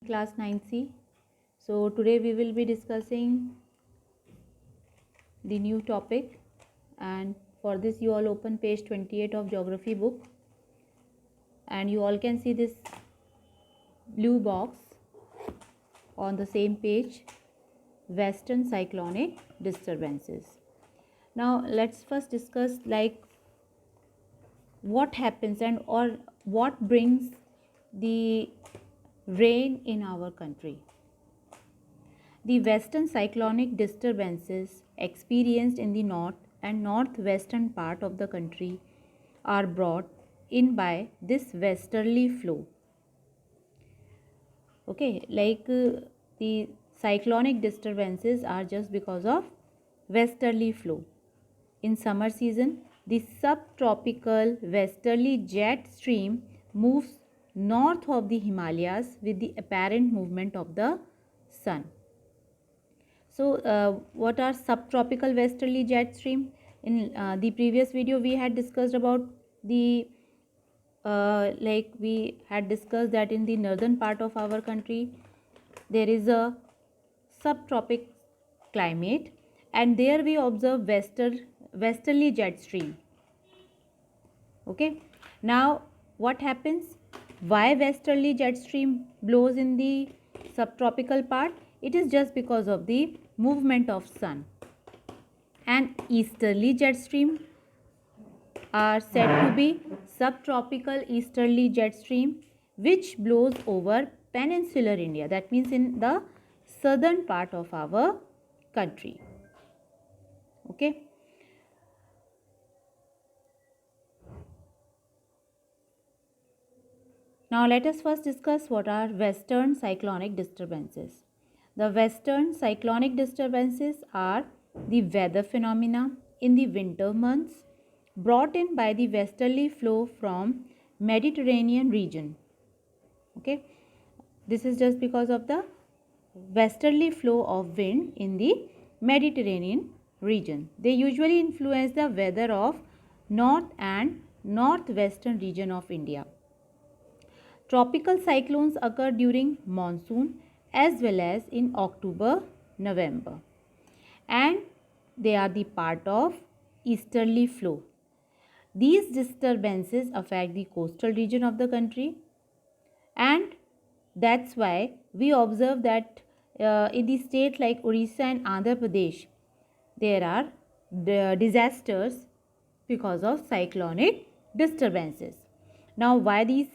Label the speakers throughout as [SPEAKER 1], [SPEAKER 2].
[SPEAKER 1] class 9C. So today we will be discussing the new topic, and for this you all open page 28 of geography book, and you all can see this blue box on the same page, western cyclonic disturbances. Now let's first discuss what happens and or what brings the rain in our country. The western cyclonic disturbances experienced in the north and northwestern part of the country are brought in by this westerly flow. Okay, the cyclonic disturbances are just because of westerly flow. In summer season, the subtropical westerly jet stream moves north of the Himalayas with the apparent movement of the sun. So, what are subtropical westerly jet stream? In the previous video, we had discussed about the we had discussed that in the northern part of our country there is a subtropic climate, and there we observe westerly jet stream. Okay, now what happens? Why westerly jet stream blows in the subtropical part? It is just because of the movement of sun. And easterly jet stream are said to be subtropical easterly jet stream, which blows over peninsular India, that means in the southern part of our country. Okay. Now let us first discuss what are western cyclonic disturbances. The western cyclonic disturbances are the weather phenomena in the winter months brought in by the westerly flow from Mediterranean region. Okay, this is just because of the westerly flow of wind in the Mediterranean region. They usually influence the weather of north and northwestern region of India. Tropical cyclones occur during monsoon as well as in October, November, and they are the part of easterly flow. These disturbances affect the coastal region of the country, and that's why we observe that in the states like Orissa and Andhra Pradesh, there are disasters because of cyclonic disturbances. Now, why these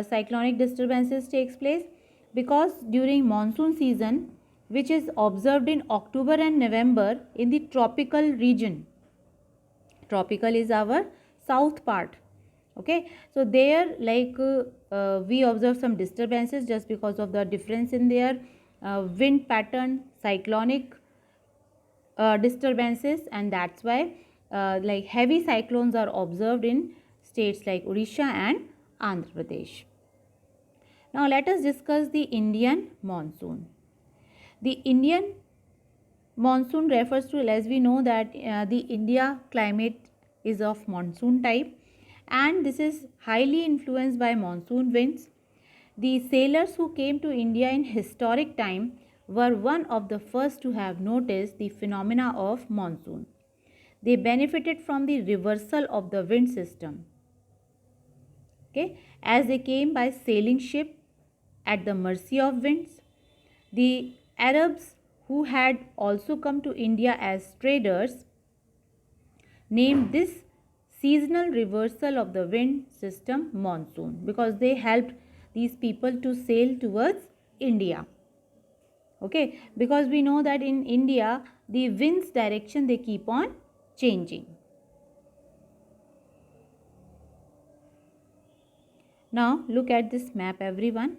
[SPEAKER 1] cyclonic disturbances takes place? Because during monsoon season, which is observed in October and November in the tropical region, tropical is our south part. Okay, so there we observe some disturbances just because of the difference in their wind pattern, cyclonic disturbances, and that's why heavy cyclones are observed in states like Odisha and Andhra Pradesh. Now let us discuss the Indian monsoon. The Indian monsoon refers to, as we know that the India climate is of monsoon type, and this is highly influenced by monsoon winds. The sailors who came to India in historic time were one of the first to have noticed the phenomena of monsoon. They benefited from the reversal of the wind system. Okay, as they came by sailing ship at the mercy of winds. The Arabs who had also come to India as traders named this seasonal reversal of the wind system monsoon, because they helped these people to sail towards India. Okay, because we know that in India the wind's direction they keep on changing. Now look at this map, everyone.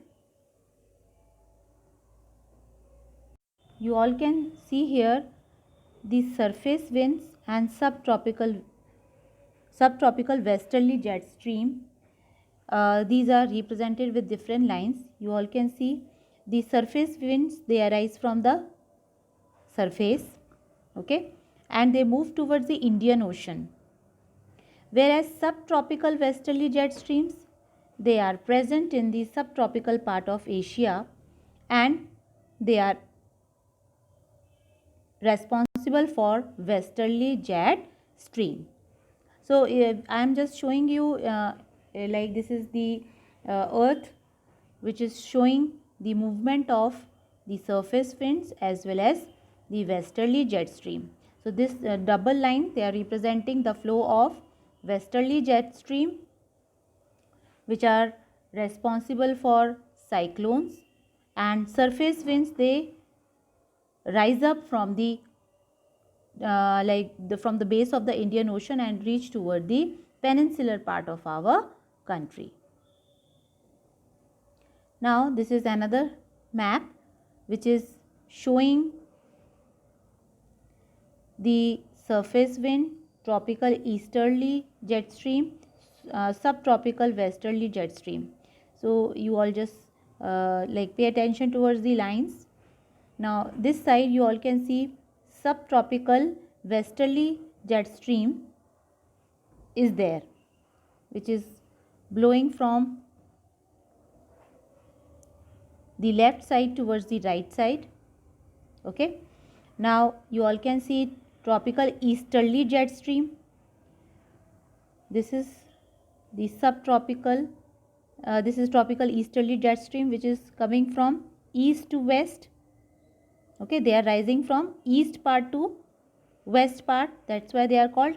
[SPEAKER 1] You all can see here the surface winds and subtropical westerly jet stream. These are represented with different lines. You all can see the surface winds, they arise from the surface, okay, and they move towards the Indian Ocean. Whereas subtropical westerly jet streams, they are present in the subtropical part of Asia and they are responsible for westerly jet stream. So I am just showing you like this is the earth, which is showing the movement of the surface winds as well as the westerly jet stream. So this double line, they are representing the flow of westerly jet stream, which are responsible for cyclones, and surface winds, they rise up from the from the base of the Indian Ocean and reach toward the peninsular part of our country. Now this is another map which is showing the surface wind, tropical easterly jet stream, subtropical westerly jet stream. So you all just pay attention towards the lines. Now this side you all can see subtropical westerly jet stream is there, which is blowing from the left side towards the right side. Okay. Now you all can see tropical easterly jet stream. This is the subtropical, this is tropical easterly jet stream, which is coming from east to west. Okay, they are rising from east part to west part. That's why they are called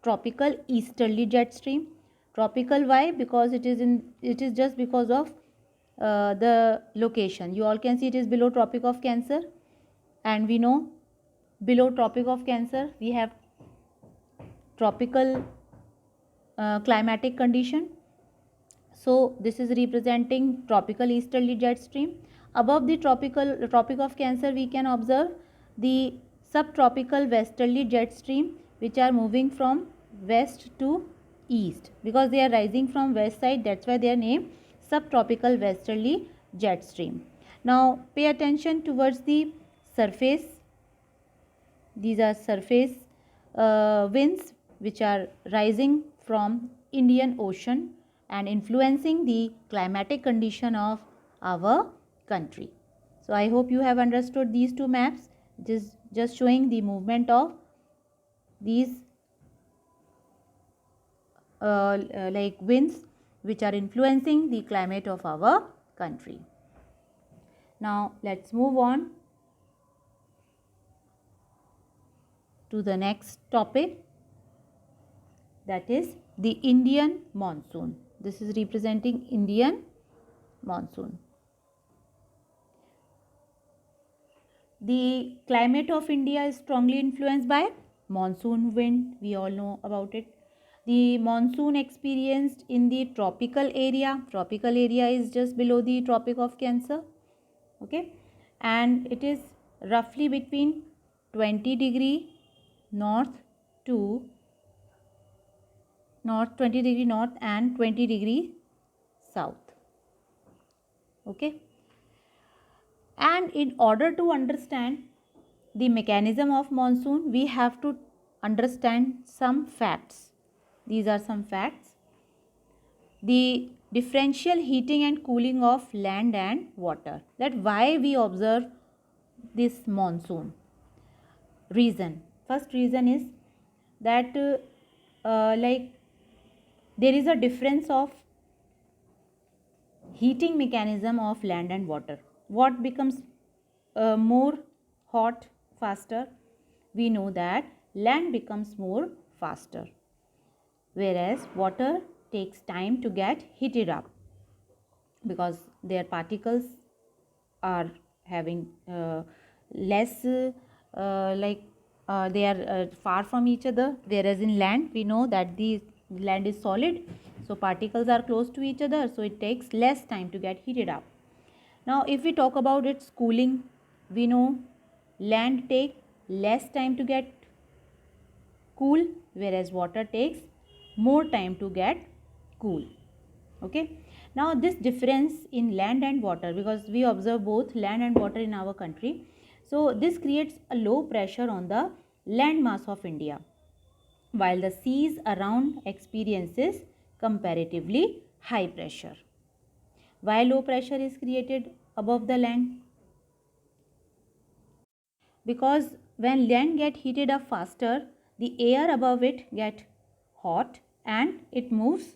[SPEAKER 1] tropical easterly jet stream. Tropical, why? Because it is just because of the location. You all can see it is below Tropic of Cancer, and we know below Tropic of Cancer we have tropical climatic condition. So this is representing tropical easterly jet stream. Above the Tropic of Cancer, we can observe the subtropical westerly jet stream, which are moving from west to east, because they are rising from west side. That's why they are named subtropical westerly jet stream. Now pay attention towards the surface. These are surface winds which are rising from Indian Ocean and influencing the climatic condition of our country. So I hope you have understood these two maps. It is just showing the movement of these winds which are influencing the climate of our country. Now let's move on to the next topic, that is the Indian monsoon. This is representing Indian monsoon. The climate of India is strongly influenced by monsoon wind. We all know about it. The monsoon experienced in the tropical area. Tropical area is just below the Tropic of Cancer. Okay, and it is roughly between 20 degree north to 20 degree north and 20 degree south. Okay, and in order to understand the mechanism of monsoon, we have to understand some facts. These are some facts. The differential heating and cooling of land and water. That why we observe this monsoon. Reason. First reason is that there is a difference of heating mechanism of land and water. What becomes more hot faster? We know that land becomes more faster, whereas water takes time to get heated up because their particles are having less they are far from each other, whereas in land we know that the land is solid, so particles are close to each other, so it takes less time to get heated up. Now if we talk about its cooling, we know land takes less time to get cool, whereas water takes more time to get cool. Okay, now this difference in land and water, because we observe both land and water in our country, so this creates a low pressure on the land mass of India, while the seas around experiences comparatively high pressure. Why low pressure is created above the land? Because when land get heated up faster, the air above it get hot and it moves,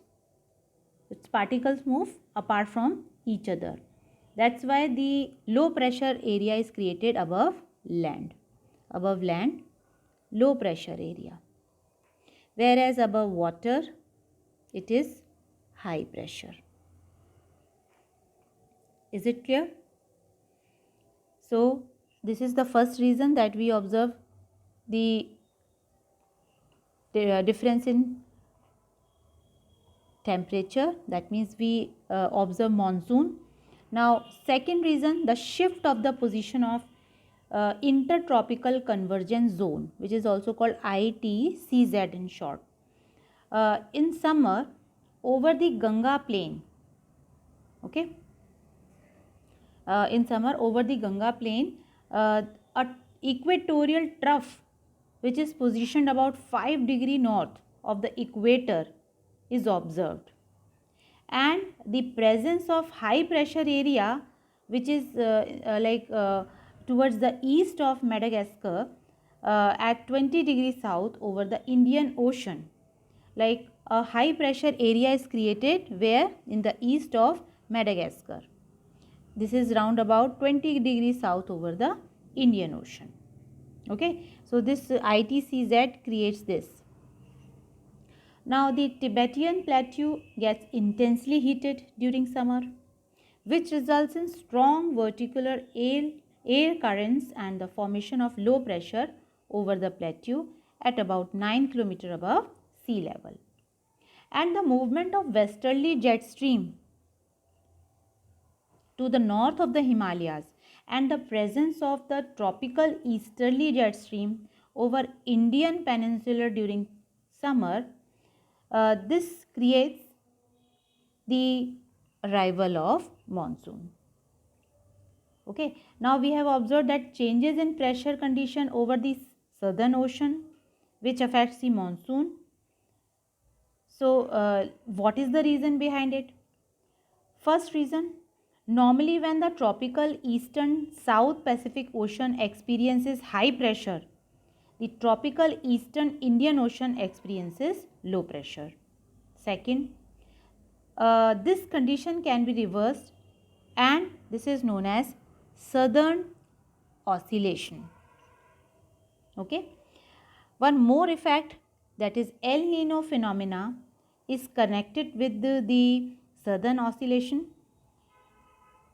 [SPEAKER 1] its particles move apart from each other. That's why the low pressure area is created above land. Above land, low pressure area. Whereas above water, it is high pressure. Is it clear? So, this is the first reason that we observe the difference in temperature. That means we observe monsoon. Now, second reason, the shift of the position of intertropical convergence zone, which is also called ITCZ in short. In summer, over the Ganga plain, okay, in summer over the Ganga plain, a equatorial trough which is positioned about 5 degree north of the equator is observed, and the presence of high pressure area which is towards the east of Madagascar at 20 degrees south over the Indian Ocean, like a high pressure area is created where in the east of Madagascar. This is round about 20 degrees south over the Indian Ocean. Okay, so this ITCZ creates this. Now the Tibetan plateau gets intensely heated during summer, which results in strong vertical air currents and the formation of low pressure over the plateau at about 9 km above sea level. And the movement of westerly jet stream to the north of the Himalayas and the presence of the tropical easterly jet stream over Indian peninsula during summer, this creates the arrival of monsoon. Okay, now we have observed that changes in pressure condition over the southern ocean which affects the monsoon. So, what is the reason behind it? First reason, normally when the tropical eastern South Pacific Ocean experiences high pressure, the tropical eastern Indian Ocean experiences low pressure. Second, this condition can be reversed and this is known as southern oscillation. Okay. One more effect, that is El Nino phenomena, is connected with the southern oscillation,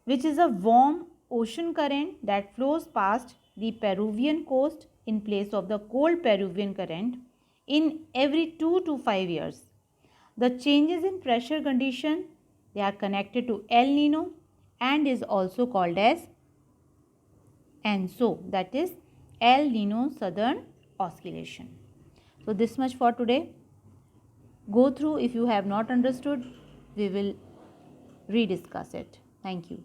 [SPEAKER 1] which is a warm ocean current that flows past the Peruvian coast in place of the cold Peruvian current in every 2 to 5 years. The changes in pressure condition, they are connected to El Nino and is also called as ENSO, that is El Nino Southern Oscillation. So this much for today. Go through, if you have not understood, we will rediscuss it. Thank you.